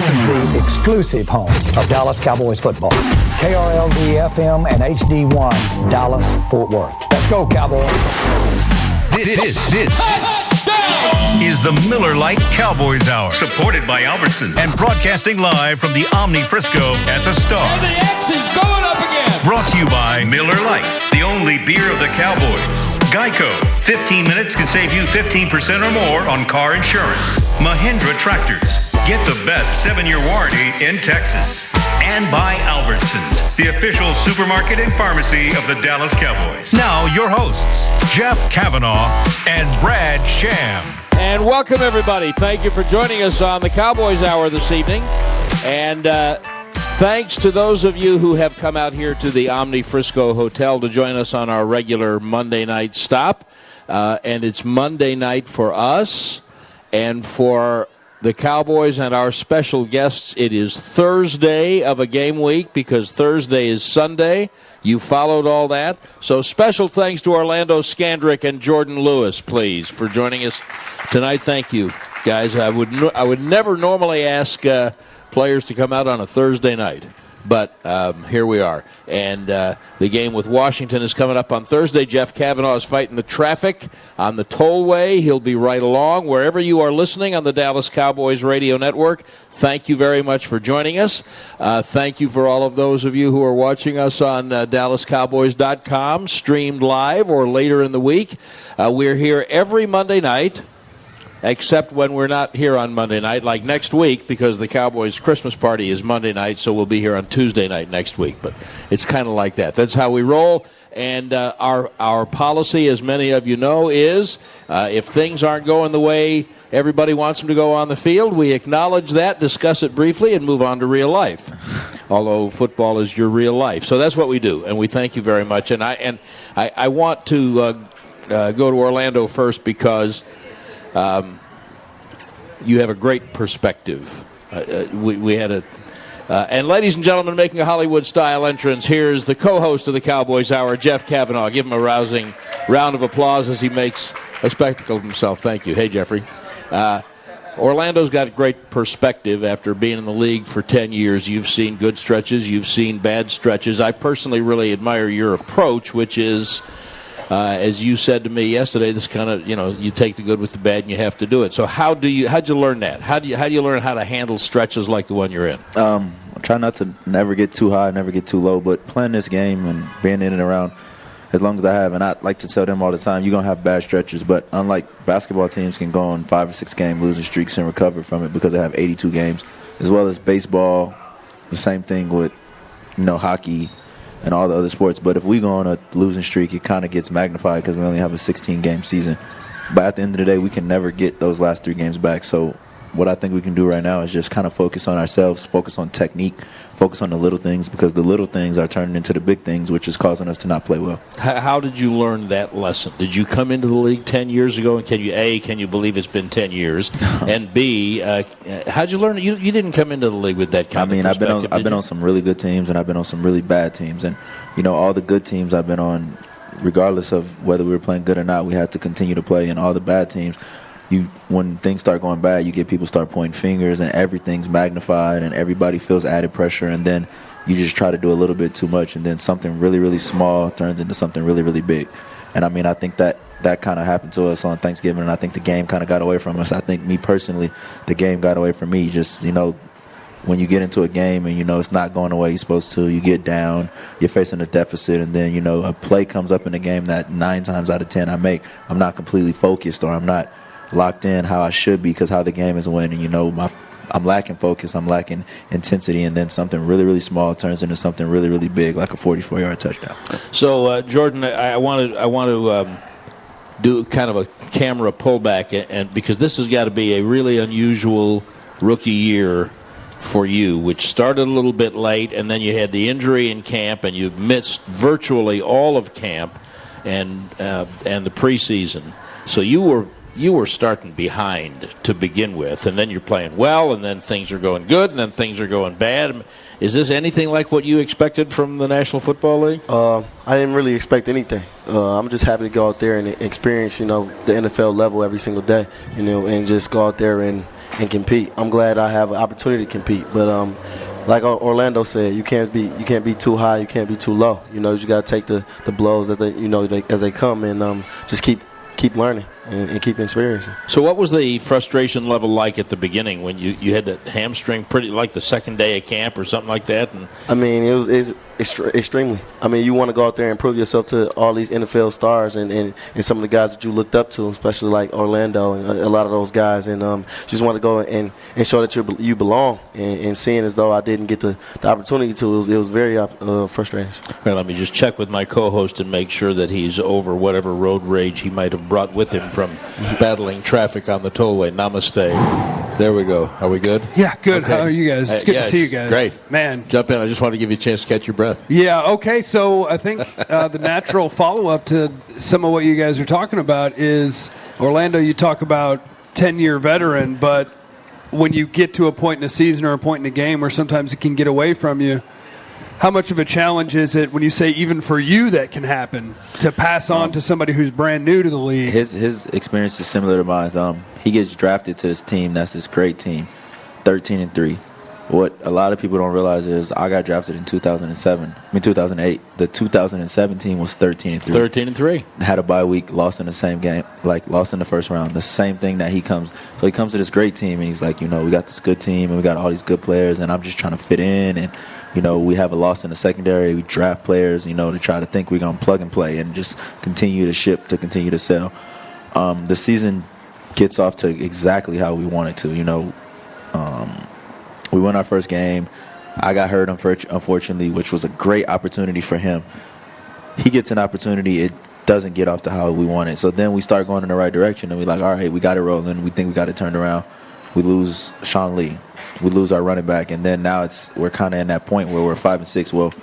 This is the exclusive home of Dallas Cowboys football. KRLD FM and HD1, Dallas, Fort Worth. Let's go, Cowboys. This is the Miller Lite Cowboys Hour, supported by Albertsons and broadcasting live from the Omni Frisco at the Star. And the X is going up again. Brought to you by Miller Lite, the only beer of the Cowboys. Geico, 15 minutes can save you 15% or more on car insurance. Mahindra Tractors, get the best 7-year warranty in Texas. And by Albertsons, the official supermarket and pharmacy of the Dallas Cowboys. Now, your hosts, Jeff Cavanaugh and Brad Sham. And welcome, everybody. Thank you for joining us on the Cowboys Hour this evening. And thanks to those of you who have come out here to the Omni Frisco Hotel to join us on our regular Monday night stop. And it's Monday night for us and for the Cowboys and our special guests. It is Thursday of a game week because Thursday is Sunday. You followed all that. So special thanks to Orlando Scandrick and Jourdan Lewis, please, for joining us tonight. Thank you, guys. I would never normally ask players to come out on a Thursday night, but here we are. And the game with Washington is coming up on Thursday. Jeff Cavanaugh is fighting the traffic on the tollway. He'll be right along. Wherever you are listening on the Dallas Cowboys Radio Network, thank you very much for joining us. Thank you for all of those of you who are watching us on DallasCowboys.com, streamed live or later in the week. We're here every Monday night, except when we're not here on Monday night, like next week, because the Cowboys' Christmas party is Monday night, so we'll be here on Tuesday night next week. But it's kind of like that. That's how we roll. And our policy, as many of you know, is if things aren't going the way everybody wants them to go on the field, we acknowledge that, discuss it briefly, and move on to real life, although football is your real life. So that's what we do, and we thank you very much. And I want to go to Orlando first because you have a great perspective. We had a... and ladies and gentlemen, making a Hollywood-style entrance, here's the co-host of the Cowboys Hour, Jeff Cavanaugh. Give him a rousing round of applause as he makes a spectacle of himself. Thank you. Hey, Jeffrey. Orlando's got great perspective after being in the league for 10 years. You've seen good stretches. You've seen bad stretches. I personally really admire your approach, which is... as you said to me yesterday, this kind of, you take the good with the bad and you have to do it. So how'd you learn that? How do you learn how to handle stretches like the one you're in? I try not to never get too high, never get too low, but playing this game and being in and around as long as I have, and I like to tell them all the time, you're going to have bad stretches, but unlike basketball teams can go on 5 or 6 game losing streaks and recover from it because they have 82 games, as well as baseball, the same thing with, hockey, and all the other sports. But if we go on a losing streak, it kind of gets magnified because we only have a 16-game season. But at the end of the day, we can never get those last 3 games back. So what I think we can do right now is just kind of focus on ourselves, focus on technique, focus on the little things, because the little things are turning into the big things, which is causing us to not play well. How did you learn that lesson? Did you come into the league 10 years ago, and can you believe it's been 10 years? And B, how'd you learn it? You didn't come into the league with that kind of perspective. I've been on some really good teams, and I've been on some really bad teams. And, all the good teams I've been on, regardless of whether we were playing good or not, we had to continue to play. And all the bad teams, when things start going bad, you get people start pointing fingers and everything's magnified and everybody feels added pressure, and then you just try to do a little bit too much, and then something really, really small turns into something really, really big. And I think that kind of happened to us on Thanksgiving, and I think the game kind of got away from us. I think me personally, the game got away from me. Just, when you get into a game and it's not going the way you're supposed to, you get down, you're facing a deficit, and then a play comes up in the game that 9 times out of 10 I'm not completely focused, or I'm not locked in how I should be because how the game is winning. I'm lacking focus, I'm lacking intensity, and then something really, really small turns into something really, really big, like a 44-yard touchdown. So, Jourdan, I want to do kind of a camera pullback, and because this has got to be a really unusual rookie year for you, which started a little bit late, and then you had the injury in camp, and you missed virtually all of camp and the preseason. So you were starting behind to begin with, and then you're playing well, and then things are going good, and then things are going bad. Is this anything like what you expected from the National Football League? I didn't really expect anything. I'm just happy to go out there and experience, the NFL level every single day, and just go out there and and compete. I'm glad I have an opportunity to compete. But like Orlando said, you can't be too high, you can't be too low. You got to take the blows as they come, and just keep learning and keep experiencing. So what was the frustration level like at the beginning when you had that hamstring pretty like the second day of camp or something like that? And I mean, it was extremely. I mean, you want to go out there and prove yourself to all these NFL stars and some of the guys that you looked up to, especially like Orlando and a lot of those guys, and just want to go and show that you belong. And seeing as though I didn't get the opportunity to, it was very frustrating. Well, let me just check with my co-host and make sure that he's over whatever road rage he might have brought with him from battling traffic on the tollway. Namaste. There we go. Are we good? Yeah, good. Okay. How are you guys? It's good to see you guys. Great. Man. Jump in. I just want to give you a chance to catch your breath. Yeah, okay. So I think the natural follow-up to some of what you guys are talking about is, Orlando, you talk about 10-year veteran, but when you get to a point in a season or a point in a game where sometimes it can get away from you, how much of a challenge is it when you say even for you that can happen to pass on to somebody who's brand new to the league? His experience is similar to mine. He gets drafted to this team. That's this great team, 13-3. What a lot of people don't realize is I got drafted in 2008. The 2007 team was 13-3. 13-3. Had a bye week, lost in the same game, lost in the first round. The same thing that he comes to this great team, and he's like, we got this good team, and we got all these good players, and I'm just trying to fit in, and we have a loss in the secondary. We draft players, to try to think we're going to plug and play and just continue to ship, to continue to sell. The season gets off to exactly how we want it to, We won our first game. I got hurt, unfortunately, which was a great opportunity for him. He gets an opportunity. It doesn't get off to how we want it. So then we start going in the right direction, and we're like, all right, we got it rolling. We think we got it turned around. We lose Sean Lee. We lose our running back, and then now we're kind of in that point where we're 5-6. Well,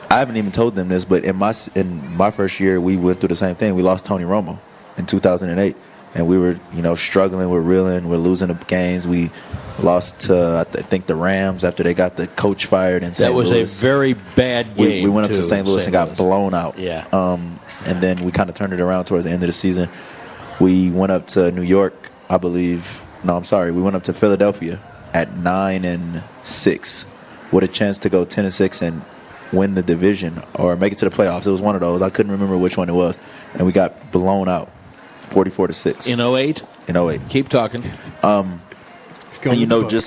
I haven't even told them this, but in my first year, we went through the same thing. We lost Tony Romo in 2008, and we were struggling. We're reeling. We're losing the games. We lost to I think the Rams after they got the coach fired in St. Louis. That was a very bad game. We went up to St. Louis and got blown out. Yeah. And then we kind of turned it around towards the end of the season. We went up to New York, I believe. No, I'm sorry. We went up to Philadelphia at 9-6 with a chance to go 10-6 and win the division or make it to the playoffs. It was one of those. I couldn't remember which one it was. And we got blown out 44-6. In 08? In 08. Keep talking. And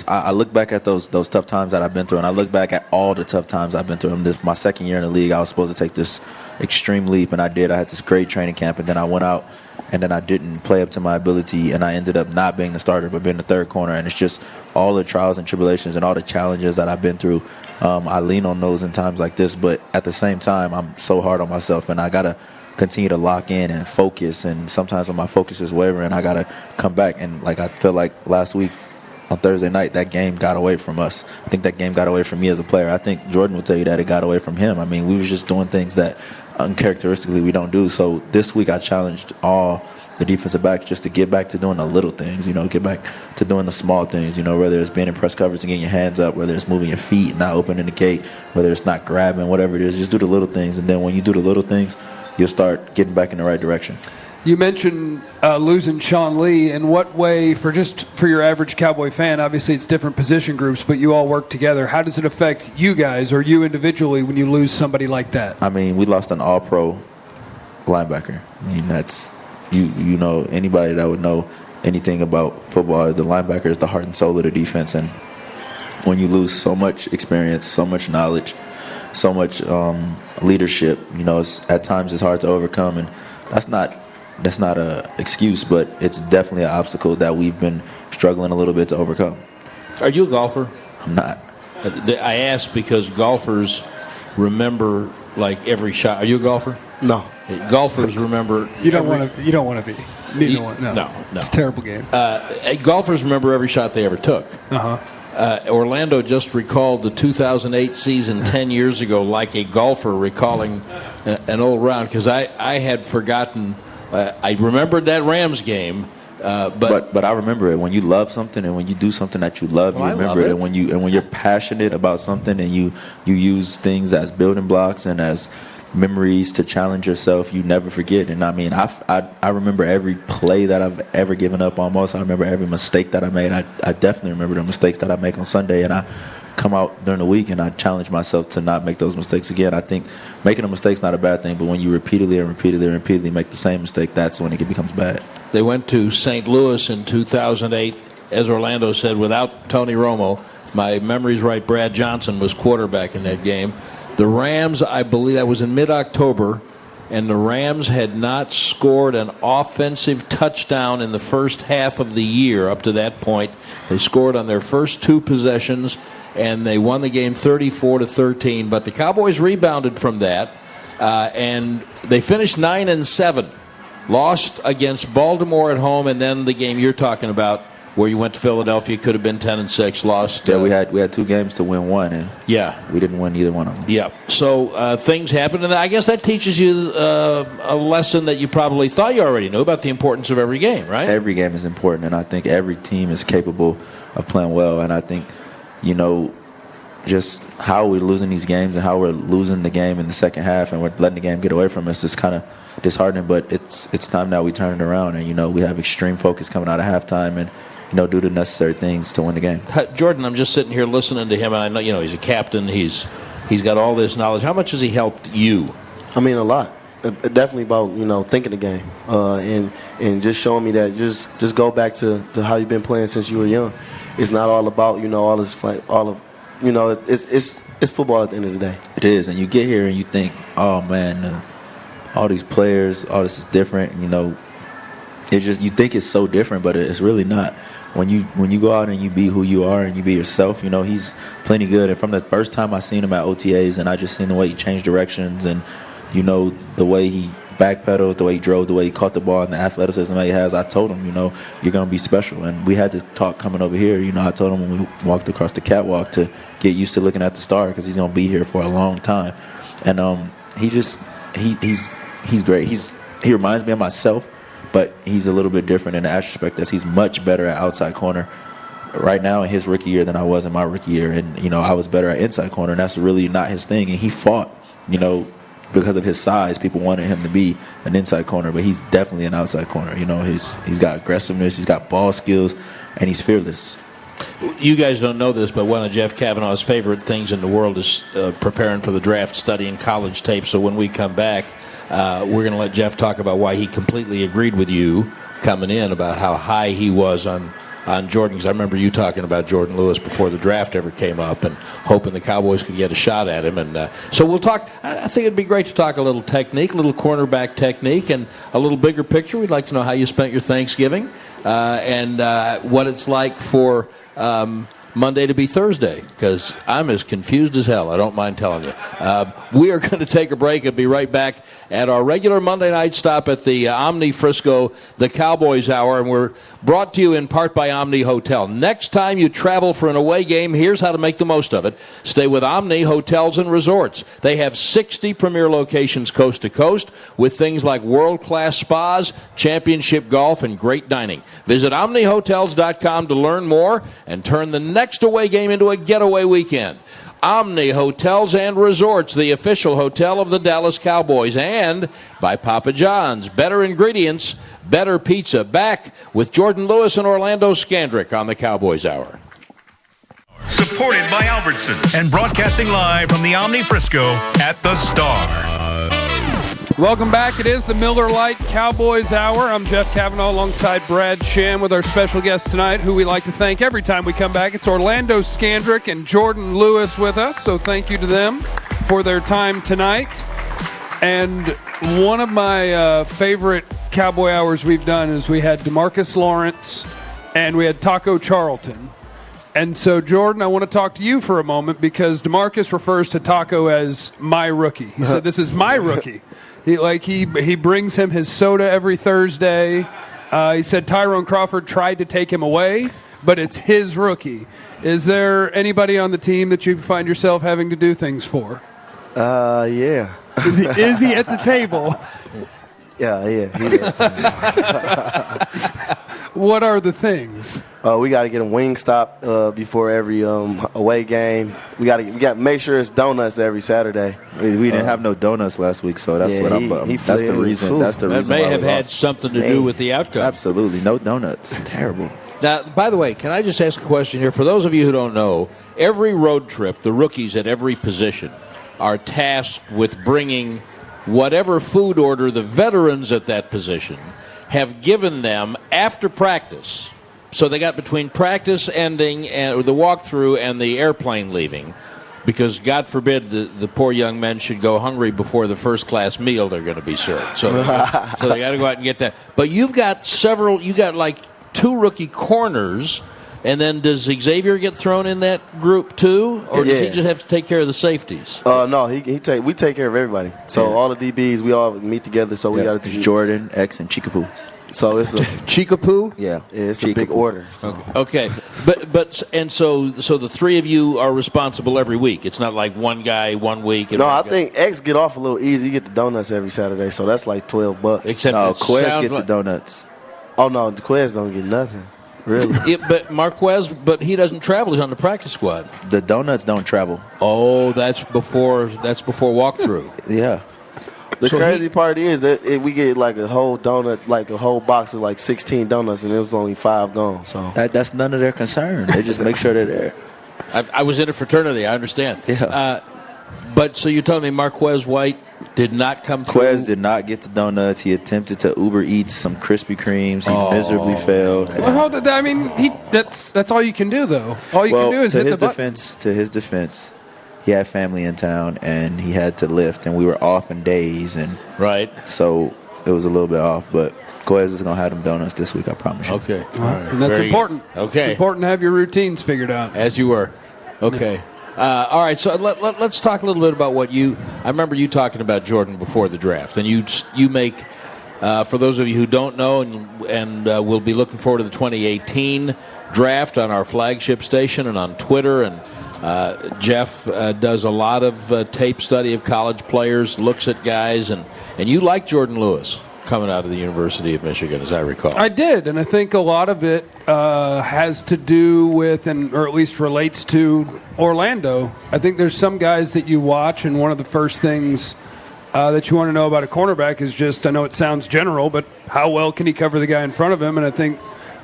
I look back at those tough times that I've been through, and I look back at all the tough times I've been through. My second year in the league, I was supposed to take this extreme leap, and I did. I had this great training camp, and then I went out, and then I didn't play up to my ability, and I ended up not being the starter but being the third corner. And it's just all the trials and tribulations and all the challenges that I've been through. I lean on those in times like this, but at the same time, I'm so hard on myself, and I got to continue to lock in and focus. And sometimes when my focus is wavering, I got to come back. And I feel like last week, on Thursday night, that game got away from us. I think that game got away from me as a player. I think Jourdan will tell you that it got away from him. I mean, we was just doing things that uncharacteristically we don't do. So this week I challenged all the defensive backs just to get back to doing the little things, get back to doing the small things, whether it's being in press coverage and getting your hands up, whether it's moving your feet and not opening the gate, whether it's not grabbing, whatever it is, just do the little things. And then when you do the little things, you'll start getting back in the right direction. You mentioned losing Sean Lee. In what way, for your average Cowboy fan, obviously it's different position groups, but you all work together. How does it affect you guys or you individually when you lose somebody like that? I mean, we lost an all-pro linebacker. I mean, that's, anybody that would know anything about football, the linebacker is the heart and soul of the defense. And when you lose so much experience, so much knowledge, so much leadership, at times it's hard to overcome. And that's not an excuse, but it's definitely an obstacle that we've been struggling a little bit to overcome. Are you a golfer? I'm not. I ask because golfers remember every shot. Are you a golfer? No. Golfers remember. You don't want to be. Neither one. No. It's a terrible game. Golfers remember every shot they ever took. Orlando just recalled the 2008 season 10 years ago like a golfer recalling an old round, because I had forgotten. I remembered that Rams game, but I remember it when you love something and when you do something that you love, you remember it. And when you're passionate about something and you use things as building blocks and as memories to challenge yourself, you never forget. And I mean, I remember every play that I've ever given up almost. I remember every mistake that I made. I definitely remember the mistakes that I make on Sunday, and I come out during the week and I challenge myself to not make those mistakes again. I think making a mistake's not a bad thing, but when you repeatedly make the same mistake, that's when it becomes bad. They went to St. Louis in 2008, as Orlando said, without Tony Romo. If my memory's right, Brad Johnson was quarterback in that game. The Rams, I believe that was in mid-October, and the Rams had not scored an offensive touchdown in the first half of the year up to that point. They scored on their first 2 possessions, and they won the game 34-13. But the Cowboys rebounded from that, and they finished 9-7. Lost against Baltimore at home, and then the game you're talking about, where you went to Philadelphia, could have been 10-6. Lost. Yeah, we had 2 games to win one, and we didn't win either one of them. Yeah. So things happen, and I guess that teaches you a lesson that you probably thought you already knew about the importance of every game, right? Every game is important, and I think every team is capable of playing well. And I think, just how we're losing these games and how we're losing the game in the second half, and we're letting the game get away from us is kind of disheartening. But it's time now we turn it around, and we have extreme focus coming out of halftime, and do the necessary things to win the game. Jourdan, I'm just sitting here listening to him, and I know he's a captain. He's got all this knowledge. How much has he helped you? I mean, a lot. Definitely about thinking the game, and just showing me that just go back to how you've been playing since you were young. It's not all about all this it's football at the end of the day. It is, and you get here and you think, oh man, all these players, all this is different. It's just, you think it's so different, but it's really not. When you go out and you be who you are and you be yourself, he's plenty good. And from the first time I seen him at OTAs, and I just seen the way he changed directions, and the way he backpedaled, the way he drove, the way he caught the ball, and the athleticism that he has, I told him, you're gonna be special. And we had this talk coming over here. I told him when we walked across the catwalk to get used to looking at the star, because he's gonna be here for a long time. And he's great. He reminds me of myself, but he's a little bit different in the aspect that he's much better at outside corner right now in his rookie year than I was in my rookie year. And, I was better at inside corner, and that's really not his thing. And he fought, because of his size, people wanted him to be an inside corner, but he's definitely an outside corner. He's got aggressiveness, he's got ball skills, and he's fearless. You guys don't know this, but one of Jeff Cavanaugh's favorite things in the world is preparing for the draft, studying college tape. So when we come back, we're going to let Jeff talk about why he completely agreed with you coming in about how high he was on Jourdan, because I remember you talking about Jourdan Lewis before the draft ever came up and hoping the Cowboys could get a shot at him. And so we'll talk. I think it'd be great to talk a little technique, a little cornerback technique, and a little bigger picture. We'd like to know how you spent your Thanksgiving and what it's like for Monday to be Thursday, because I'm as confused as hell. I don't mind telling you. We are going to take a break and be right back at our regular Monday night stop at the Omni Frisco, the Cowboys Hour, and we're brought to you in part by Omni Hotel. Next time you travel for an away game, here's how to make the most of it. Stay with Omni Hotels and Resorts. They have 60 premier locations coast to coast with things like world-class spas, championship golf, and great dining. Visit OmniHotels.com to learn more and turn the next away game into a getaway weekend. Omni Hotels and Resorts, the official hotel of the Dallas Cowboys, and by Papa John's. Better ingredients, better pizza. Back with Jourdan Lewis and Orlando Scandrick on the Cowboys Hour. Supported by Albertsons and broadcasting live from the Omni Frisco at the Star. Welcome back. It is the Miller Lite Cowboys Hour. I'm Jeff Cavanaugh alongside Brad Sham with our special guest tonight, who we like to thank every time we come back. It's Orlando Scandrick and Jourdan Lewis with us, so thank you to them for their time tonight. And one of my favorite Cowboy Hours we've done is we had DeMarcus Lawrence and we had Taco Charlton. And so, Jourdan, I want to talk to you for a moment, because DeMarcus refers to Taco as my rookie. He said, this is my rookie. He brings him his soda every Thursday. He said Tyrone Crawford tried to take him away, but it's his rookie. Is there anybody on the team that you find yourself having to do things for? Yeah. Is he at the table? Yeah. He's at the table. What are the things? We got to get a wing stop before every away game. We got to make sure it's donuts every Saturday. We didn't have no donuts last week, so that's what I'm. That's the reason. That's the reason. That may have had something to do with the outcome. Absolutely, no donuts. Terrible. Now, by the way, can I just ask a question here? For those of you who don't know, every road trip, the rookies at every position are tasked with bringing whatever food order the veterans at that position have given them after practice. So they got between practice ending and the walkthrough and the airplane leaving, because God forbid the poor young men should go hungry before the first-class meal they're going to be served. So they got to go out and get that. But you've got like 2 rookie corners, and then does Xavier get thrown in that group too, or does he just have to take care of the safeties? No, we take care of everybody. So all the DBs, we all meet together. So we got to Jourdan, X, and Chicapoo. So it's a Chicapoo? Yeah, it's a big order. So. Okay, so the 3 of you are responsible every week. It's not like one guy 1 week. And no, I think X get off a little easy. You get the donuts every Saturday, so that's like $12. Except Quez get the donuts. Oh no, the Quez don't get nothing. Really? But Marquez, he doesn't travel. He's on the practice squad. The donuts don't travel. Oh, that's before walkthrough. Yeah. The crazy part is that we get like a whole donut, like a whole box of like 16 donuts, and it was only 5 gone. So that's none of their concern. They just make sure they're there. I was in a fraternity. I understand. Yeah. But so you're telling me Marquez White did not come through? Quez did not get the donuts. He attempted to Uber Eats some Krispy Kremes. He miserably failed. Well, that's all you can do, though. All you can do is hit the button. To his defense, he had family in town, and he had to lift, and we were off in days, and right. So it was a little bit off, but Quez is going to have them donuts this week, I promise you. Okay. All right. And that's important. Okay. It's important to have your routines figured out. As you were. Okay. All right, so let's talk a little bit about I remember you talking about Jourdan before the draft, and you make, for those of you who don't know, and we'll be looking forward to the 2018 draft on our flagship station and on Twitter, and Jeff does a lot of tape study of college players, looks at guys, and you like Jourdan Lewis coming out of the University of Michigan, as I recall. I did, and I think a lot of it has to do with, or at least relates to, Orlando. I think there's some guys that you watch, and one of the first things that you want to know about a cornerback is just, I know it sounds general, but how well can he cover the guy in front of him? And I think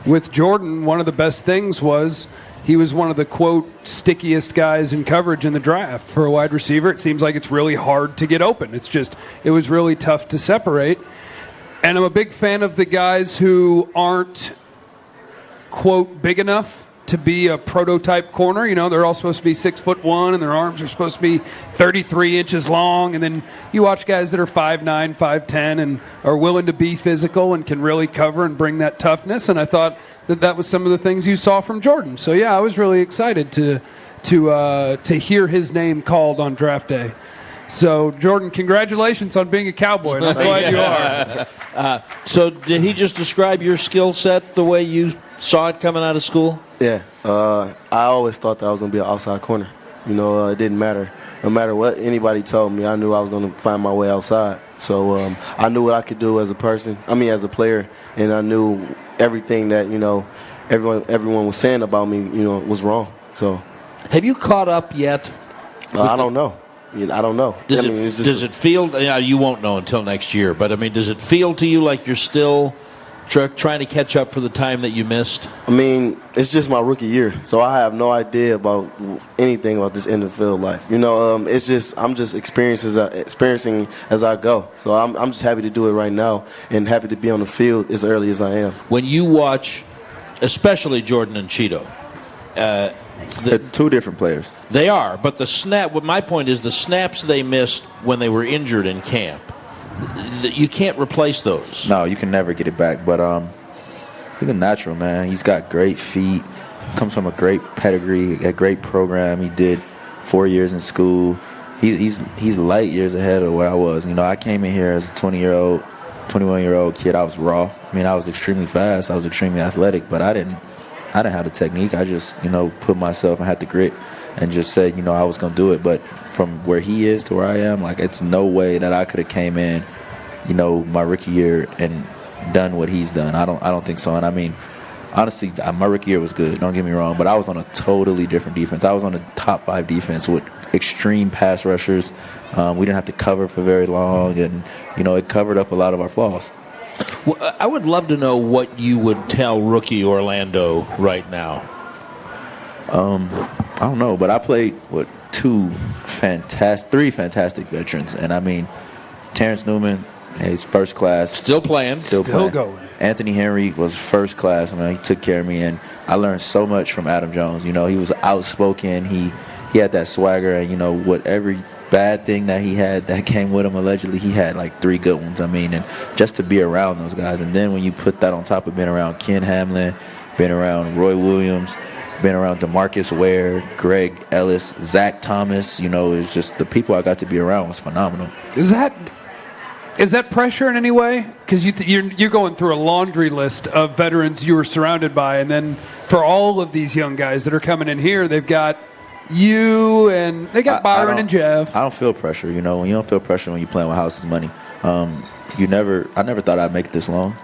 with Jourdan, one of the best things was he was one of the, quote, stickiest guys in coverage in the draft. For a wide receiver, it seems like it's really hard to get open. It was really tough to separate. And I'm a big fan of the guys who aren't, quote, big enough to be a prototype corner. You know, they're all supposed to be 6'1", and their arms are supposed to be 33 inches long. And then you watch guys that are 5'9", 5'10", and are willing to be physical and can really cover and bring that toughness. And I thought that was some of the things you saw from Jourdan. So yeah, I was really excited to hear his name called on draft day. So, Jourdan, congratulations on being a Cowboy. And I'm glad you are. So did he just describe your skill set the way you saw it coming out of school? Yeah. I always thought that I was going to be an outside corner. You know, it didn't matter. No matter what anybody told me, I knew I was going to find my way outside. So I knew what I could do as a player, and I knew everything that, you know, everyone was saying about me, you know, was wrong. So, have you caught up yet? I don't know. I don't know. Does it feel? You won't know until next year. But I mean, does it feel to you like you're still trying to catch up for the time that you missed? I mean, it's just my rookie year, so I have no idea about anything about this NFL life. You know, I'm just experiencing as I go. So I'm just happy to do it right now, and happy to be on the field as early as I am. When you watch, especially Jourdan and Cheeto. They're 2 different players. They are, but my point is the snaps they missed when they were injured in camp, you can't replace those. No, you can never get it back. But he's a natural, man. He's got great feet, comes from a great pedigree, a great program. He did 4 years in school. He's light years ahead of where I was. You know, I came in here as a 20-year-old, 21-year-old kid. I was raw. I mean, I was extremely fast. I was extremely athletic, but I didn't have the technique. I just, you know, put myself and had the grit and just said, you know, I was going to do it. But from where he is to where I am, like, it's no way that I could have came in, you know, my rookie year and done what he's done. I don't think so. And I mean, honestly, my rookie year was good. Don't get me wrong, but I was on a totally different defense. I was on a top 5 defense with extreme pass rushers. We didn't have to cover for very long, and it covered up a lot of our flaws. Well, I would love to know what you would tell rookie Orlando right now. I don't know, but I played with 3 fantastic veterans, and I mean, Terrence Newman, he's first class, still playing, still going. Anthony Henry was first class. I mean, he took care of me, and I learned so much from Adam Jones. He was outspoken. He had that swagger, and what every bad thing that he had that came with him, allegedly, he had like 3 good ones. I mean, and just to be around those guys, and then when you put that on top of being around Ken Hamlin, being around Roy Williams, being around DeMarcus Ware, Greg Ellis, Zach Thomas, it's just the people I got to be around was phenomenal. Is that pressure in any way? Because you're going through a laundry list of veterans you were surrounded by, and then for all of these young guys that are coming in here, they've got you and they got Byron and Jeff. I don't feel pressure. When you don't feel pressure when you're playing with house's money. I never thought I'd make it this long.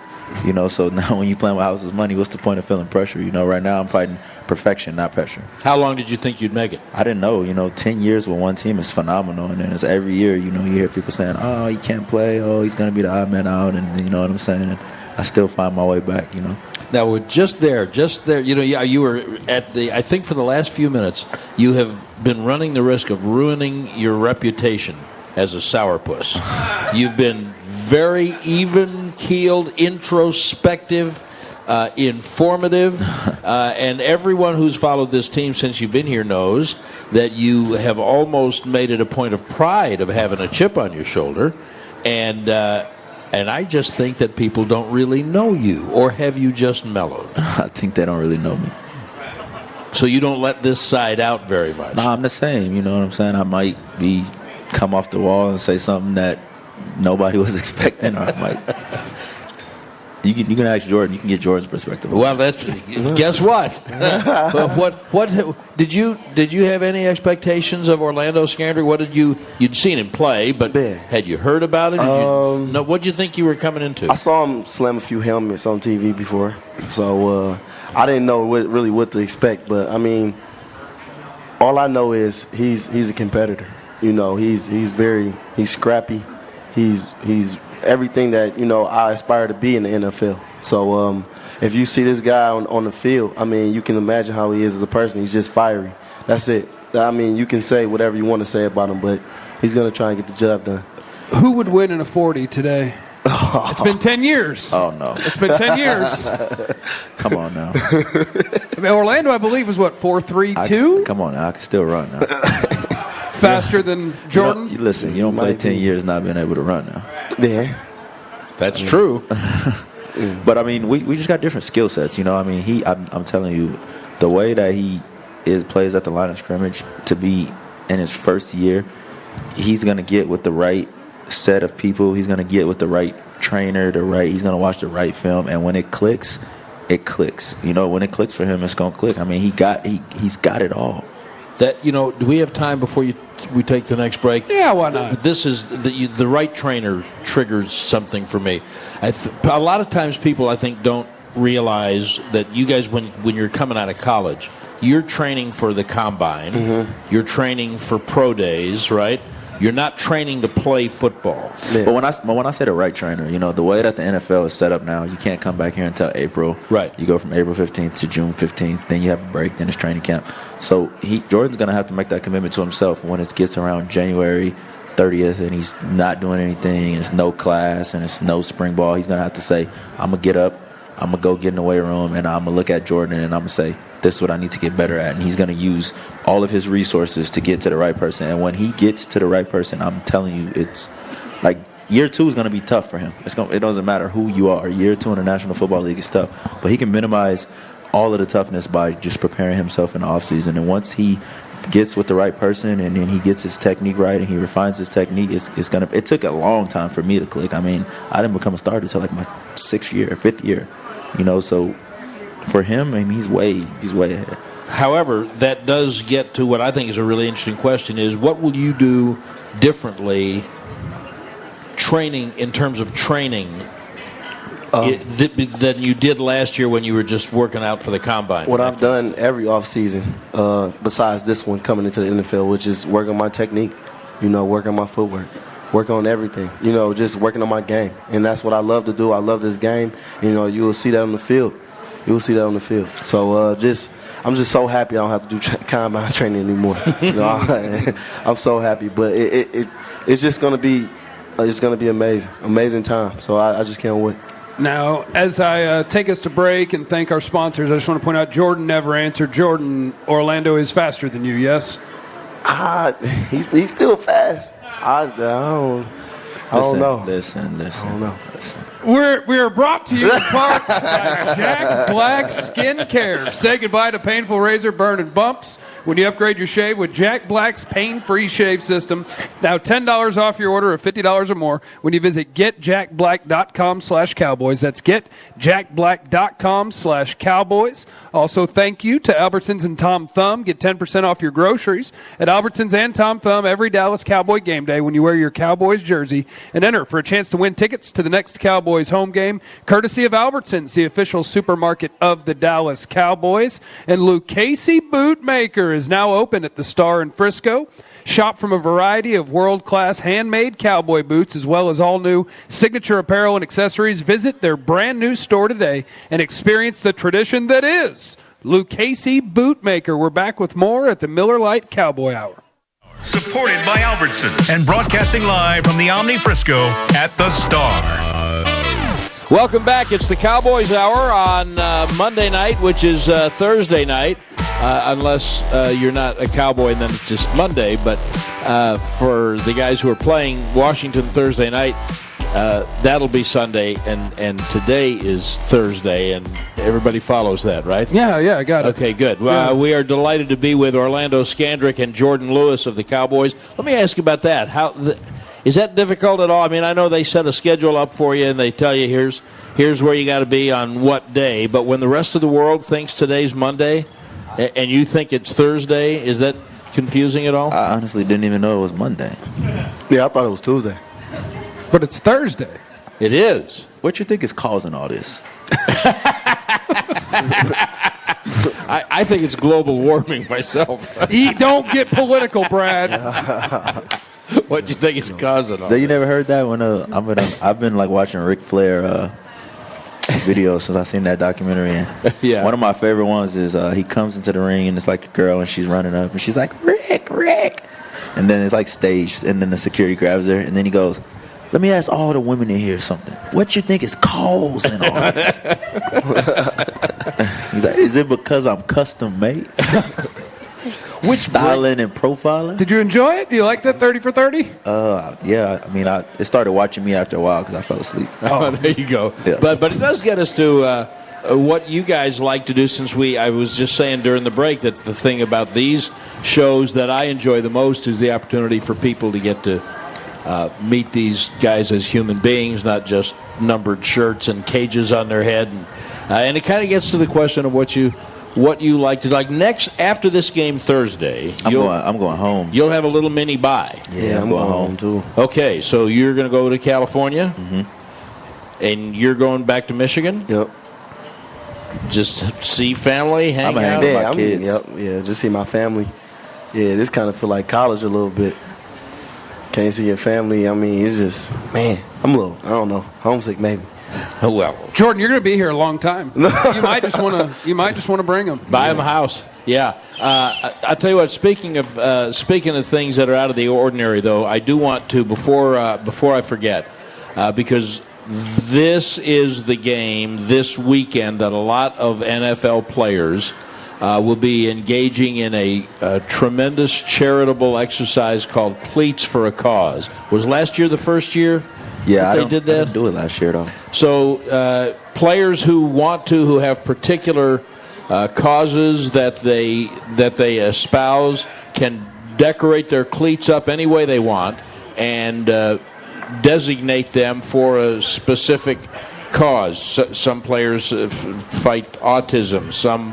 So now when you're playing with house's money, what's the point of feeling pressure? Right now I'm fighting perfection, not pressure. How long did you think you'd make it? I didn't know. 10 years with one team is phenomenal, and then it's every year. You hear people saying, "Oh, he can't play. Oh, he's gonna be the odd man out," and you know what I'm saying. And I still find my way back. Now, we're just there. You were at I think for the last few minutes, you have been running the risk of ruining your reputation as a sourpuss. You've been very even-keeled, introspective, informative, and everyone who's followed this team since you've been here knows that you have almost made it a point of pride of having a chip on your shoulder, and I just think that people don't really know you, or have you just mellowed? I think they don't really know me. So you don't let this side out very much? No, I'm the same. You know what I'm saying? I might come off the wall and say something that nobody was expecting, or I might. You can ask Jourdan. You can get Jourdan's perspective. Well, guess what? what did you have any expectations of Orlando Scandrick? You'd seen him play, but had you heard about him? What did you think you were coming into? I saw him slam a few helmets on TV before, so I didn't know what to expect. But I mean, all I know is he's a competitor. He's scrappy. He's everything that I aspire to be in the NFL. So if you see this guy on the field, I mean, you can imagine how he is as a person. He's just fiery. That's it. I mean, you can say whatever you want to say about him, but he's going to try and get the job done. Who would win in a 40 today? It's been 10 years. Oh, no. It's been 10 years. Come on now. Orlando, I believe, was what, 4.32? Come on now. I can still run now. Faster than Jourdan? Listen, you don't play 10 years not being able to run now. Yeah. That's true. But, I mean, we just got different skill sets. I mean, I'm telling you, the way that he plays at the line of scrimmage, to be in his first year, he's going to get with the right set of people. He's going to get with the right trainer, he's going to watch the right film. And when it clicks, it clicks. When it clicks for him, it's going to click. I mean, he's got it all. Do we have time before we take the next break? Yeah, why not? This is the right trainer triggers something for me. A lot of times people, I think, don't realize that you guys, when you're coming out of college, you're training for the combine. Mm-hmm. You're training for pro days, right? You're not training to play football. Yeah. But when I say the right trainer, the way that the NFL is set up now, you can't come back here until April. Right. You go from April 15th to June 15th, then you have a break, then it's training camp. So Jourdan's going to have to make that commitment to himself when it gets around January 30th and he's not doing anything, and it's no class, and it's no spring ball. He's going to have to say, I'm going to get up, I'm going to go get in the weight room, and I'm going to look at Jourdan, and I'm going to say, this is what I need to get better at. And he's going to use all of his resources to get to the right person. And when he gets to the right person, I'm telling you, it's like year 2 is going to be tough for him. It doesn't matter who you are. Year 2 in the National Football League is tough. But he can minimize all of the toughness by just preparing himself in the offseason. And once he gets with the right person, and then he gets his technique right, and he refines his technique, it took a long time for me to click. I mean, I didn't become a starter until like my 5th year. So for him, I mean, he's way ahead. However, that does get to what I think is a really interesting question: is what will you do differently, in terms of training, than you did last year when you were just working out for the combine? What I've done every offseason, besides this one coming into the NFL, which is work on my technique, work on my footwork, work on everything, just working on my game. And that's what I love to do. I love this game. You will see that on the field. You will see that on the field. So I'm just so happy I don't have to do combine training anymore. I'm so happy. But it's just going to be amazing time. So I just can't wait. Now, as I take us to break and thank our sponsors, I just want to point out Jourdan never answered. Jourdan, Orlando is faster than you, yes? He's still fast. I don't know. Listen. I don't know. We are brought to you in part by Jack Black Skin Care. Say goodbye to painful razor burn and bumps when you upgrade your shave with Jack Black's pain-free shave system. Now $10 off your order of $50 or more when you visit getjackblack.com/cowboys. That's getjackblack.com/cowboys. Also, thank you to Albertsons and Tom Thumb. Get 10% off your groceries at Albertsons and Tom Thumb every Dallas Cowboy game day when you wear your Cowboys jersey and enter for a chance to win tickets to the next Cowboys home game, courtesy of Albertsons, the official supermarket of the Dallas Cowboys. And Lucchese Bootmaker is now open at the Star in Frisco. Shop from a variety of world-class handmade cowboy boots as well as all new signature apparel and accessories. Visit their brand new store today and experience the tradition that is Lucchese Bootmaker. We're back with more at the Miller Lite Cowboy Hour. Supported by Albertsons and broadcasting live from the Omni Frisco at the Star. Welcome back. It's the Cowboys Hour on Monday night, which is Thursday night, unless you're not a Cowboy, and then it's just Monday. But for the guys who are playing Washington Thursday night, that'll be Sunday, and today is Thursday, and everybody follows that, right? Yeah, I got it. Okay, good. Yeah. We are delighted to be with Orlando Scandrick and Jourdan Lewis of the Cowboys. Let me ask you about that. Is that difficult at all? I mean, I know they set a schedule up for you and they tell you here's where you got to be on what day, but when the rest of the world thinks today's Monday and you think it's Thursday, is that confusing at all? I honestly didn't even know it was Monday. Yeah, I thought it was Tuesday. But it's Thursday. It is. What you think is causing all this? I think it's global warming myself. Don't get political, Brad. What do you think is causing all You never heard that when I've been like watching Ric Flair videos since I seen that documentary. And Yeah. One of my favorite ones is he comes into the ring and it's like a girl and she's running up and she's like Rick, and then it's like staged and then the security grabs her and then he goes, "Let me ask all the women in here something. What you think is causing all this?" He's like, "Is it because I'm custom made?" Which styling and profiling? Did you enjoy it? Do you like that 30 for 30? Yeah. I mean, it started watching me after a while because I fell asleep. Oh, there you go. Yeah. But it does get us to what you guys like to do. Since I was just saying during the break that the thing about these shows that I enjoy the most is the opportunity for people to get to meet these guys as human beings, not just numbered shirts and cages on their head. And it kind of gets to the question of what you like to like. Next, after this game Thursday, I'm going home. You'll have a little mini bye. Yeah, I'm going home too. Okay, so you're going to go to California, Mm-hmm. and you're going back to Michigan. Yep. Just see family, hang I'm out. hang with my kids. Yeah, just see my family. Yeah, this kind of feel like college a little bit. Can't see your family. I mean, it's just, man, I'm a little, I don't know, homesick maybe. Oh, well, Jourdan, you're going to be here a long time. You might just want to bring them. buy them a house. Yeah. I tell you what. Speaking of things that are out of the ordinary, though, I do want to before I forget, because this is the game this weekend that a lot of NFL players will be engaging in a tremendous charitable exercise called Cleats for a Cause. Was last year the first year? Yeah, they did that? I didn't do it last year though. So players who have particular causes that they espouse can decorate their cleats up any way they want and designate them for a specific cause. Some players fight autism. Some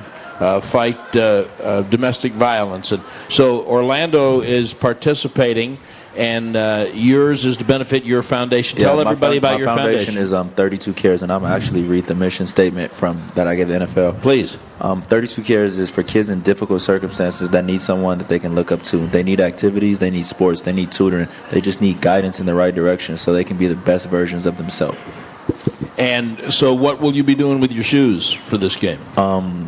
fight domestic violence. And so Orlando is participating, and yours is to benefit your foundation. Tell everybody about your foundation. My foundation is 32 Cares, and I'm actually read the mission statement that I gave the NFL. Please. 32 Cares is for kids in difficult circumstances that need someone that they can look up to. They need activities, they need sports, they need tutoring. They just need guidance in the right direction so they can be the best versions of themselves. And so what will you be doing with your shoes for this game?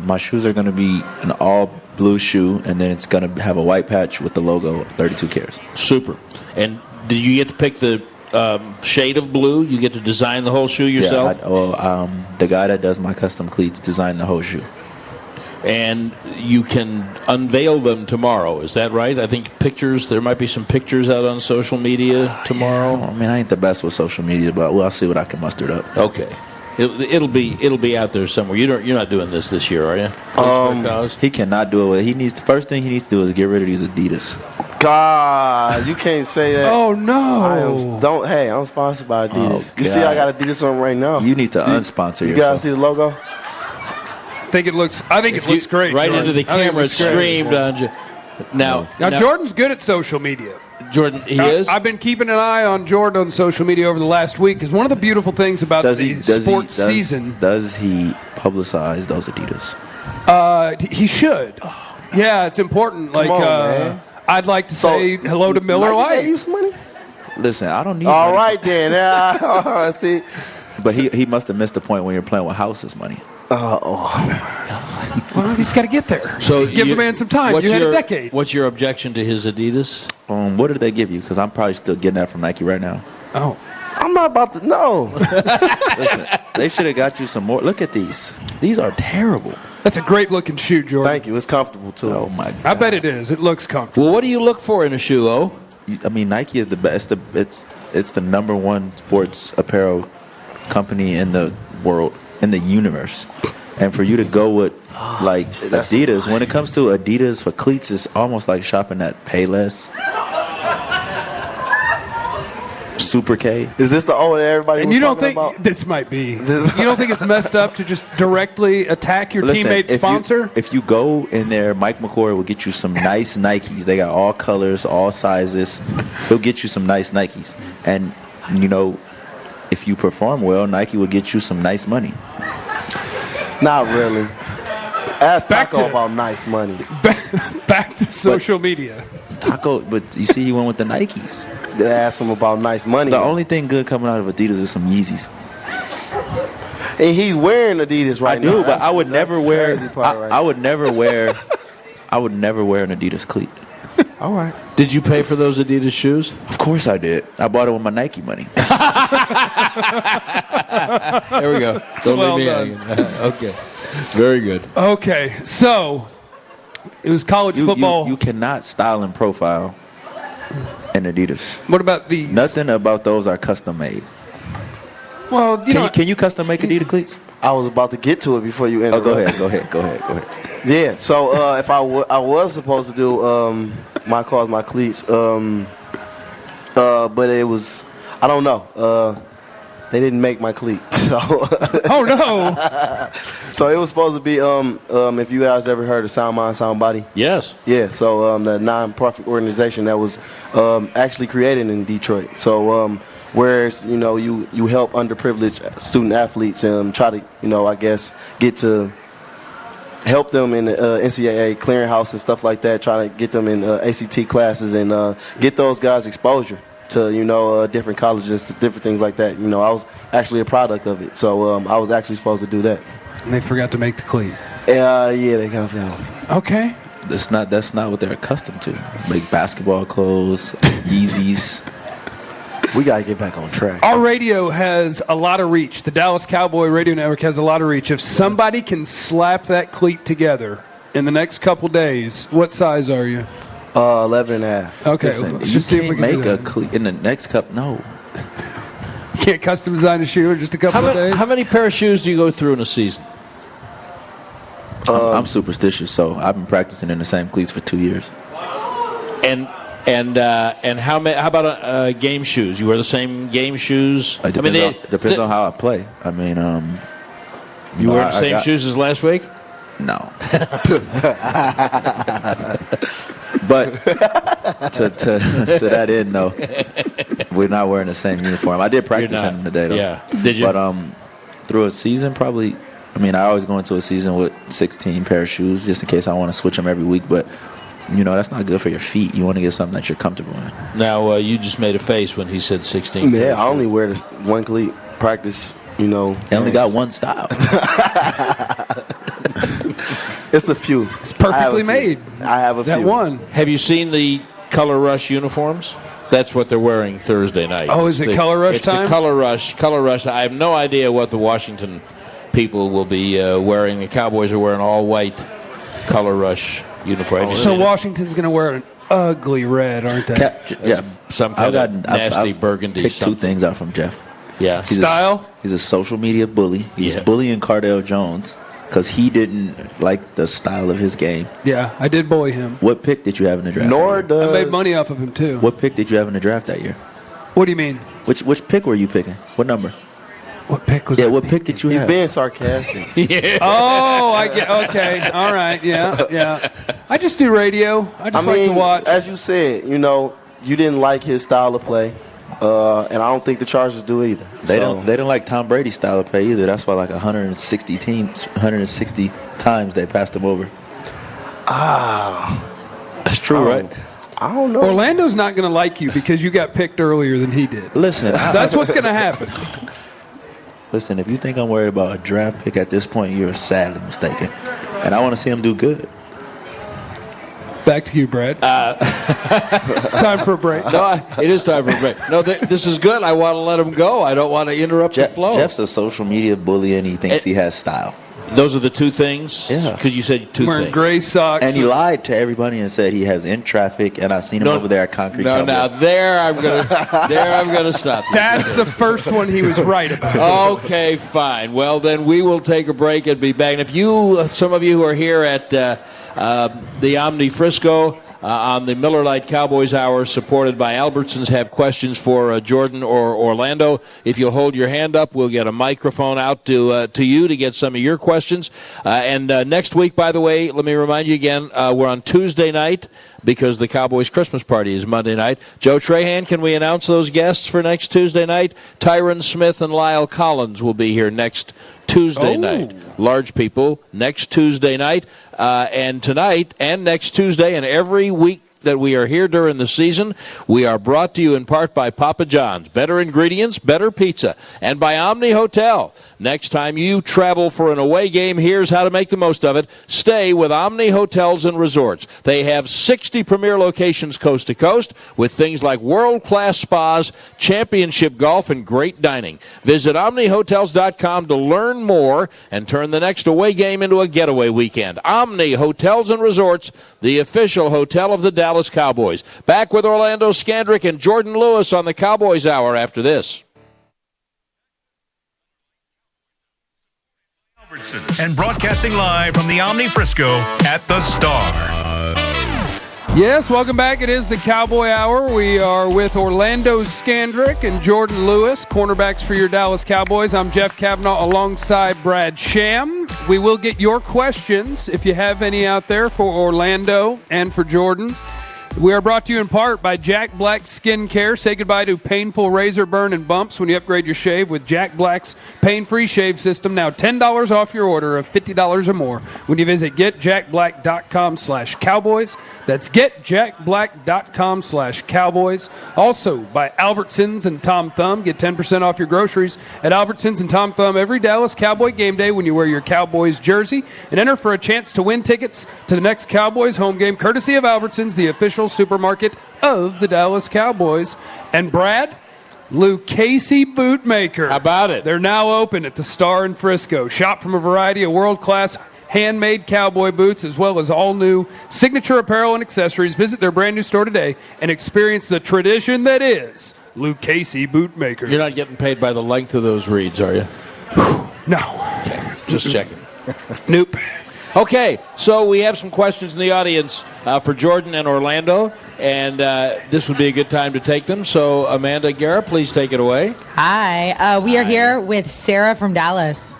My shoes are going to be an all-blue shoe, and then it's going to have a white patch with the logo 32 Cares. Super. And did you get to pick the shade of blue? You get to design the whole shoe yourself? Yeah, the guy that does my custom cleats designed the whole shoe. And you can unveil them tomorrow. Is that right? I think there might be some pictures out on social media tomorrow. Yeah. I mean, I ain't the best with social media, but I'll see what I can muster up. Okay. It'll be out there somewhere. You're not doing this year, are you? He cannot do it. First thing he needs to do is get rid of these Adidas. God, you can't say that. Oh no! I'm sponsored by Adidas. Oh, you see, I got Adidas on right now. You need to unsponsor yourself. You guys see the logo? I think it looks great. Right Jordan. into the camera, it's streamed on you. Now, Jordan's good at social media. Jordan, he is? I've been keeping an eye on Jordan on social media over the last week because one of the beautiful things about the sports season. Does he publicize those Adidas? He should. Yeah, it's important. Come on, man. I'd like to say hello to Miller Lite. You some money? Listen, I don't need All money. right, then. Yeah, see. But he must have missed the point when you're playing with House's money. Well, he's got to get there. So give the man some time. You had a decade. What's your objection to his Adidas? What did they give you? Because I'm probably still getting that from Nike right now. Oh. I'm not about to know. Listen, they should have got you some more. Look at these. These are terrible. That's a great looking shoe, Jordan. Thank you. It's comfortable, too. Oh, my God. I bet it is. It looks comfortable. Well, what do you look for in a shoe, O? I mean, Nike is the best. It's the number one sports apparel company in the world, in the universe. And for you to go with, like, Adidas, when it comes to Adidas for cleats, it's almost like shopping at Payless. Super K. Is this the O that everybody was talking about? This might be. You don't think it's messed up to just directly attack your teammate's sponsor? If you go in there, Mike McCoy will get you some nice Nikes. They got all colors, all sizes. He'll get you some nice Nikes. And, if you perform well, Nike will get you some nice money. Not really. Ask Taco about nice money. Back to social media. Taco, but you see, he went with the Nikes. Ask him about nice money. The only thing good coming out of Adidas is some Yeezys. And he's wearing Adidas right now. I do, but I would never wear. I would never wear. I would never wear an Adidas cleat. All right. Did you pay for those Adidas shoes? Of course I did. I bought it with my Nike money. There we go. Don't leave me hanging. Okay. Very good. Okay, so it was college football. You cannot style and profile in Adidas. What about these? Nothing about those are custom made. Well, can you custom make Adidas cleats? I was about to get to it before you interrupted. Go ahead. Yeah, so if I was supposed to do my cars, my cleats, but it was, I don't know. They didn't make my cleat, so. Oh no! So it was supposed to be if you guys ever heard of Sound Mind, Sound Body. Yes. Yeah. So the non-profit organization that was actually created in Detroit. So whereas you help underprivileged student athletes and try to I guess get to help them in the NCAA clearinghouse and stuff like that, trying to get them in ACT classes and get those guys exposure to different colleges, to different things like that. I was actually a product of it, so I was actually supposed to do that. And they forgot to make the cleat. Yeah, they kind of forgot. Okay. That's not what they're accustomed to. Make basketball clothes, Yeezys. We gotta get back on track. Our radio has a lot of reach. The Dallas Cowboy Radio Network has a lot of reach. If somebody can slap that cleat together in the next couple days, what size are you? 11 and a half. Okay, Listen, let's just see if we can make do a that. cleat in the next cup. No. You can't custom design a shoe in just a couple of days? How many pair of shoes do you go through in a season? I'm superstitious, so I've been practicing in the same cleats for 2 years. And how about game shoes? You wear the same game shoes? It depends on how I play. I mean, you wear the same shoes as last week? No. But to that end, though, we're not wearing the same uniform. I did practice in them today, though. Yeah. Did you? But through a season, probably. I mean, I always go into a season with 16 pair of shoes just in case I want to switch them every week. But that's not good for your feet. You want to get something that you're comfortable in. Now, you just made a face when he said 16. Yeah, I only wear the one cleat practice. They only got one style. It's a few. It's perfectly made. I have a few. That one. Have you seen the Color Rush uniforms? That's what they're wearing Thursday night. Oh, is it Color Rush time? It's the Color Rush. Color Rush. I have no idea what the Washington people will be wearing. The Cowboys are wearing all white Color Rush uniforms. So Washington's going to wear an ugly red, aren't they? Some kind of nasty burgundy. Picked two things out from Jeff. Yeah. Style? He's a social media bully. He's bullying Cardale Jones because he didn't like the style of his game. Yeah, I did bully him. What pick did you have in the draft? I made money off of him, too. What pick did you have in the draft that year? What do you mean? Which pick were you picking? What number? What pick was what pick did you have? He's being sarcastic. Yeah. Oh, I get. Okay, all right, yeah. I just do radio. I just like to watch. As you said, you didn't like his style of play, and I don't think the Chargers do either. They don't like Tom Brady's style of play either. That's why 160 times they passed him over. That's true, right? I don't know. Orlando's not going to like you because you got picked earlier than he did. Listen, that's what's going to happen. Listen, if you think I'm worried about a draft pick at this point, you're sadly mistaken. And I want to see him do good. Back to you, Brad. It's time for a break. No, it is time for a break. No, this is good. I want to let him go. I don't want to interrupt the flow. Jeff's a social media bully, and he thinks he has style. Those are the two things? Yeah. Because you said two Wearing things. gray socks. And he lied to everybody and said he has in traffic, and I seen him over there at Concrete Cowboy. Now there I'm gonna stop you. That's the first one he was right about. Okay, fine. Well, then we will take a break and be back. And if some of you who are here at the Omni Frisco on the Miller Lite Cowboys Hour, supported by Albertsons, have questions for Jourdan or Orlando, if you'll hold your hand up, we'll get a microphone out to you to get some of your questions. And next week, by the way, let me remind you again, we're on Tuesday night because the Cowboys Christmas party is Monday night. Joe Trahan, can we announce those guests for next Tuesday night? Tyron Smith and Lyle Collins will be here next Tuesday night. Large people next Tuesday night, and tonight and next Tuesday and every week that we are here during the season, we are brought to you in part by Papa John's. Better ingredients, better pizza. And by Omni Hotel. Next time you travel for an away game, here's how to make the most of it. Stay with Omni Hotels and Resorts. They have 60 premier locations coast to coast with things like world-class spas, championship golf, and great dining. Visit OmniHotels.com to learn more and turn the next away game into a getaway weekend. Omni Hotels and Resorts, the official hotel of the Dallas Cowboys. Back with Orlando Scandrick and Jourdan Lewis on the Cowboys Hour after this. And broadcasting live from the Omni Frisco at the Star. Yes, welcome back. It is the Cowboy Hour. We are with Orlando Scandrick and Jourdan Lewis, cornerbacks for your Dallas Cowboys. I'm Jeff Cavanaugh alongside Brad Sham. We will get your questions if you have any out there for Orlando and for Jourdan. We are brought to you in part by Jack Black Skin Care. Say goodbye to painful razor burn and bumps when you upgrade your shave with Jack Black's pain-free shave system. Now $10 off your order of $50 or more when you visit getjackblack.com/cowboys. That's getjackblack.com/cowboys. Also by Albertsons and Tom Thumb. Get 10% off your groceries at Albertsons and Tom Thumb every Dallas Cowboy game day when you wear your Cowboys jersey. And enter for a chance to win tickets to the next Cowboys home game, courtesy of Albertsons, the official supermarket of the Dallas Cowboys. And Brad, Lucchese Bootmaker. How about it? They're now open at the Star in Frisco. Shop from a variety of world-class handmade cowboy boots as well as all new signature apparel and accessories. Visit their brand new store today and experience the tradition that is Lucchese Bootmaker. You're not getting paid by the length of those reads, are you? No. Okay, just checking. Nope. Okay, so we have some questions in the audience for Jourdan and Orlando, and this would be a good time to take them. So, Amanda Guerra, please take it away. Hi. We are here with Sarah from Dallas.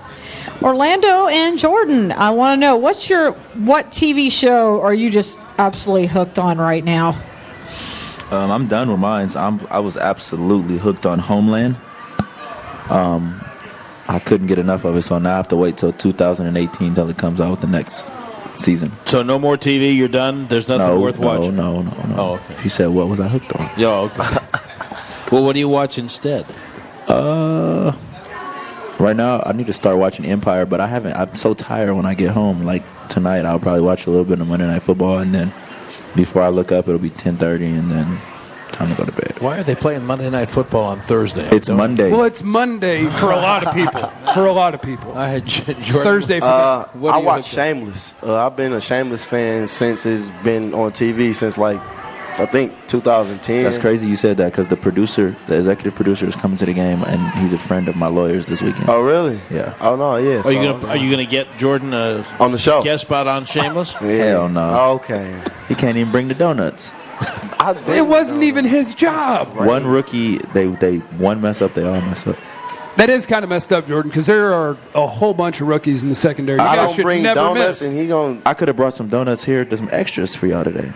Orlando and Jourdan, I want to know what TV show are you just absolutely hooked on right now? I'm done with mine. I was absolutely hooked on Homeland. I couldn't get enough of it, so now I have to wait till 2018 till it comes out with the next season. So no more TV. You're done. There's nothing worth watching. No. Oh, okay. She said, "What was I hooked on?" Yeah, okay. Well, what do you watch instead? Right now, I need to start watching Empire, but I haven't. I'm so tired when I get home. Like tonight, I'll probably watch a little bit of Monday Night Football, and then before I look up, it'll be 10:30, and then time to go to bed. Why are they playing Monday Night Football on Thursday? It's Monday. Well, it's Monday for a lot of people. I had It's Thursday for them. I watch Shameless. I've been a Shameless fan since it's been on TV since like I think 2010. That's crazy you said that because the executive producer is coming to the game, and he's a friend of my lawyer's this weekend. Oh, really? Yeah. Oh, no, yeah. Are you gonna get Jourdan on the show? Guest spot on Shameless? Hell no. Oh, okay. He can't even bring the donuts. It wasn't even his job. One rookie, they one mess up, they all mess up. That is kind of messed up, Jourdan, because there are a whole bunch of rookies in the secondary. You I guys don't should bring never donuts, miss. and he gonna. I could have brought some donuts here. There's some extras for y'all today.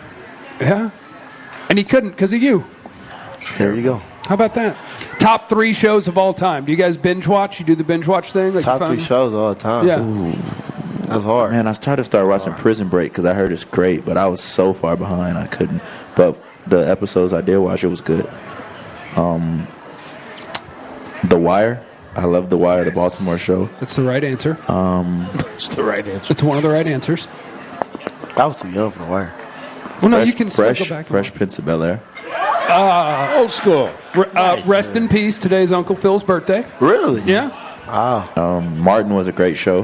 Yeah, and he couldn't because of you. There you go. How about that? Top 3 shows of all time. Do you guys binge watch? You do the binge watch thing? Like Top 3 shows all the time. Yeah. Ooh. That's hard. Man, I was trying to start watching Prison Break because I heard it's great, but I was so far behind I couldn't. But the episodes I did watch, it was good. The Wire. I love The Wire, the Baltimore show. That's the right answer. It's the right answer. It's one of the right answers. I was too young for The Wire. Well, no, you can still go back. Fresh Prince of Bel-Air. Old school. Nice. Rest in peace. Today's Uncle Phil's birthday. Really? Yeah. Wow. Martin was a great show.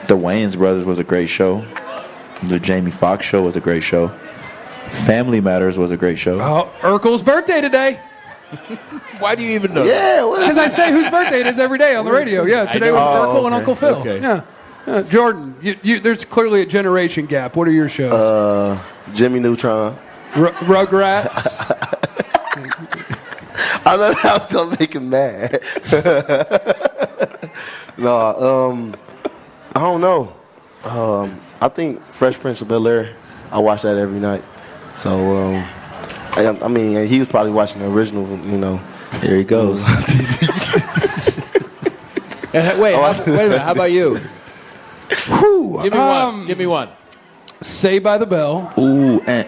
The Wayans Brothers was a great show. The Jamie Foxx show was a great show. Family Matters was a great show. Oh, Urkel's birthday today. Why do you even know? Yeah. Because I say whose birthday it is every day on the radio. Yeah, today was Urkel and Uncle Phil. Okay. Yeah. Jourdan, there's clearly a generation gap. What are your shows? Jimmy Neutron. Rugrats. I know that was gonna make him mad. No, I don't know. I think Fresh Prince of Bel-Air. I watch that every night. So, I mean, he was probably watching the original. You know. Here he goes. Wait a minute. How about you? Whew, Give me one. Give me one. Saved by the Bell. Ooh, and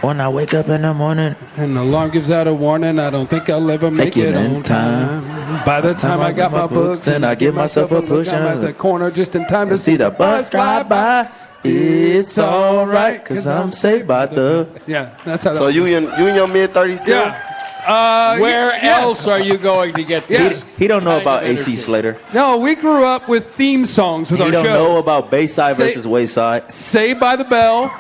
when I wake up in the morning, And the alarm gives out a warning. I don't think I'll ever make it on time. By the time I got my books, and I give myself a push. I'm at the corner just in time to see the bus drive by. It's all right, cause I'm saved by the. Yeah, that's how. So you in your mid-30s too? Yeah. Where else are you going to get this? He don't know kind about of AC energy? Slater. No, we grew up with theme songs with He our don't shows. know about Bayside versus Wayside. Saved by the Bell,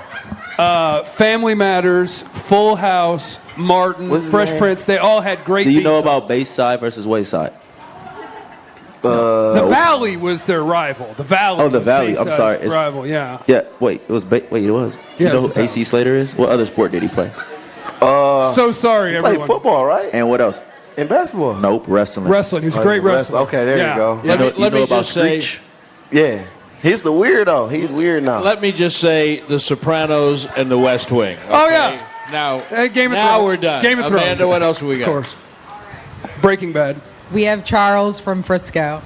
Family Matters, Full House, Martin, What's his Fresh name? Prince. They all had great. Do you theme know songs. about Bayside versus Wayside? The Valley was their rival. The Valley. Oh, the was Valley. I'm Bayside's sorry. It's- rival. Yeah. Yeah. Wait. It was. It was. Yeah, You know it was who the AC Slater is? What other sport did he play? So sorry, Play everyone. football, right? And what else? And basketball. Nope. Wrestling. Wrestling. He was a great wrestler. Okay, there Yeah. you go. Yeah. Let me just say. Screech? Yeah. He's the weirdo. He's weird now. Let me just say The Sopranos and The West Wing. Oh, okay? yeah. Now, Game of now Thrones. we're done. Game of Thrones. Amanda, what else have we got? Of course. Breaking Bad. We have Charles from Frisco.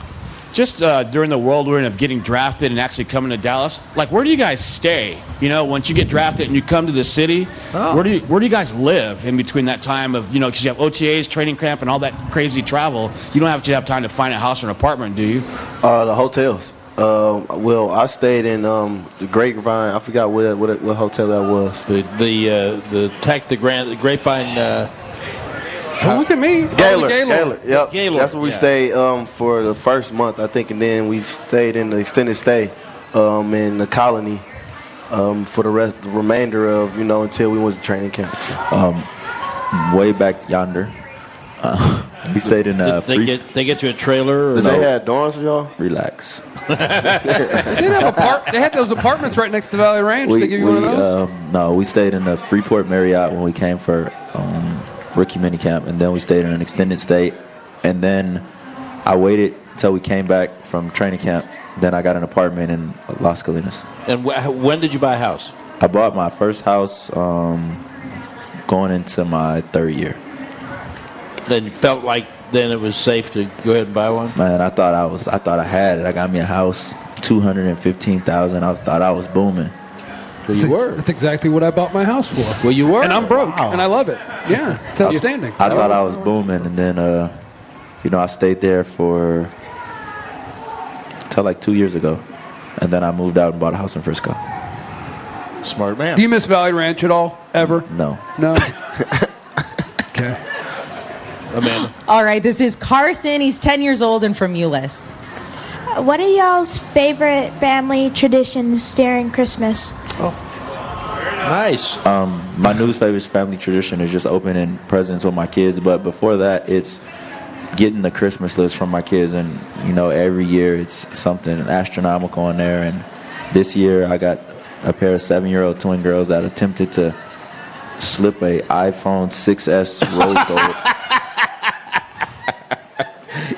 Just during the whirlwind of getting drafted and actually coming to Dallas, like where do you guys stay? You know, once you get drafted and you come to the city, where do you guys live in between that time of, you know, because you have OTAs, training camp, and all that crazy travel. You don't have time to find a house or an apartment, do you? The hotels. Well, I stayed in the Grapevine. I forgot what hotel that was. The Grapevine. Don't look at me. Gaylord. Gaylord. Yep. Gaylord, That's where we yeah. stayed for the first month, I think, and then we stayed in the extended stay in the colony for the remainder of, you know, until we went to training camp. So. Way back yonder. We stayed in They get you a trailer? Or Did they have dorms for y'all? Relax. They had those apartments right next to Valley Ranch. They give you one of those? No, we stayed in the Freeport Marriott when we came for rookie minicamp, and then we stayed in an extended stay, and then I waited until we came back from training camp. Then I got an apartment in Las Colinas. And when did you buy a house? I bought my first house going into my 3rd year. Then you felt like then it was safe to go ahead and buy one? Man, I thought I had it. I got me a house, $215,000. I thought I was booming. Well, you were. That's exactly what I bought my house for. Well, you were. And I'm broke, Wow. and I love it. Yeah, it's outstanding. I thought I was booming, and then, I stayed there until like 2 years ago, and then I moved out and bought a house in Frisco. Smart man. Do you miss Valley Ranch at all, ever? No. No? Okay. Amanda. All right, this is Carson. He's 10 years old and from Euless. What are y'all's favorite family traditions during Christmas? Nice. My new favorite family tradition is just opening presents with my kids, but before that, it's getting the Christmas list from my kids, and every year it's something astronomical in there. And this year I got a pair of 7-year-old twin girls that attempted to slip a iPhone 6S rose gold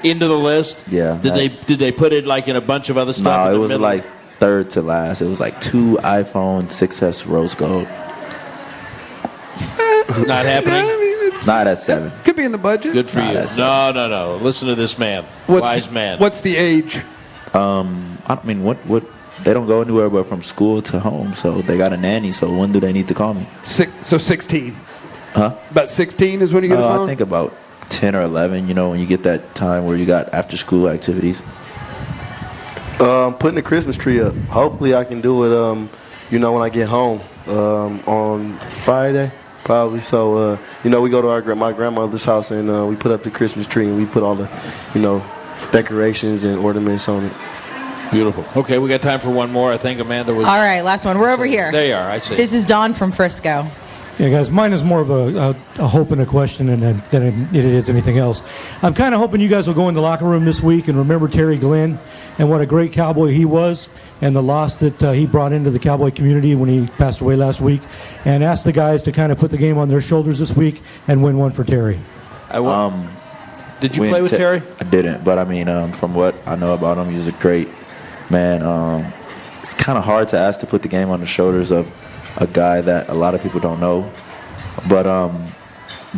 into the list. Yeah. Did they put it like in a bunch of other stuff? No, in it the was middle? like 3rd to last. It was like 2 iPhone 6S rose gold. Not happening. Not at 7. Could be in the budget. Good for Not you. at 7. No. Listen to this man. Wise man. What's the age? I mean, what? They don't go anywhere but from school to home, so they got a nanny. So when do they need to call me? So 16. Huh? About 16 is when you get a phone? I think about 10 or 11. When you get that time where you got after-school activities. Putting the Christmas tree up. Hopefully I can do it, when I get home on Friday, probably. So, we go to my grandmother's house, and we put up the Christmas tree, and we put all the, decorations and ornaments on it. Beautiful. Okay, we got time for one more. I think Amanda was. All right, last one. We're over here. There you are. I see. This is Dawn from Frisco. Yeah, guys, mine is more of a hope and a question than it is anything else. I'm kind of hoping you guys will go in the locker room this week and remember Terry Glenn and what a great Cowboy he was and the loss that he brought into the Cowboy community when he passed away last week, and ask the guys to kind of put the game on their shoulders this week and win one for Terry. Did you play with Terry? I didn't, but I mean, from what I know about him, he was a great man. It's kind of hard to ask to put the game on the shoulders of a guy that a lot of people don't know, but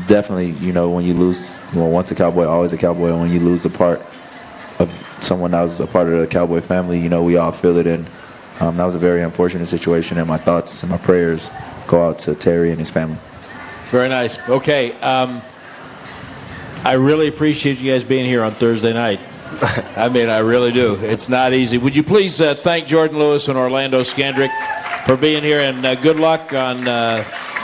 definitely, when you lose, once a Cowboy, always a Cowboy, and when you lose a part of someone that was a part of the Cowboy family, we all feel it, and that was a very unfortunate situation, and my thoughts and my prayers go out to Terry and his family. Very nice. Okay, I really appreciate you guys being here on Thursday night. I mean, I really do. It's not easy. Would you please thank Jourdan Lewis and Orlando Scandrick for being here, and good luck on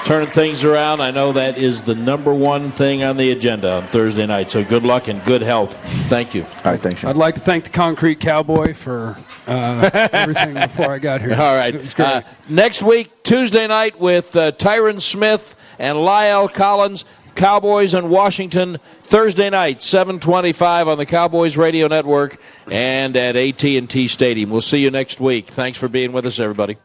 turning things around. I know that is the #1 thing on the agenda on Thursday night, so good luck and good health. Thank you. All right, thanks, Sham. I'd like to thank the Concrete Cowboy for everything before I got here. All right. It was great. Next week, Tuesday night, with Tyron Smith and Lyle Collins, Cowboys in Washington. Thursday night, 7:25 on the Cowboys Radio Network and at AT&T Stadium. We'll see you next week. Thanks for being with us, everybody.